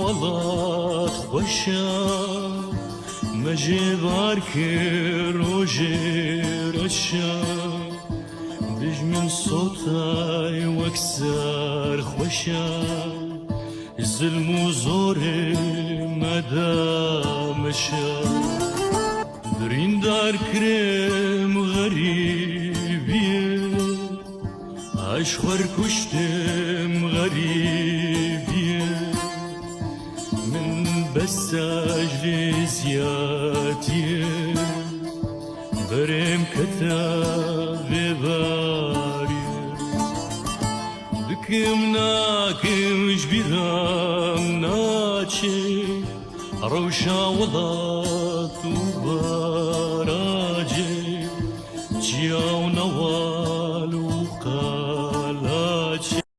حالات خوشا مجبار كروجي رشا بجمن صوتاي واكسر خوشا الظلم وزوري مدامشا برين دار كريم غريبية عشخور كشتم غريبية من بس أجل زيادية برم كتاب باري بكم ناكم جبيرام ناچي روشا ولات وباراجي جياو نوا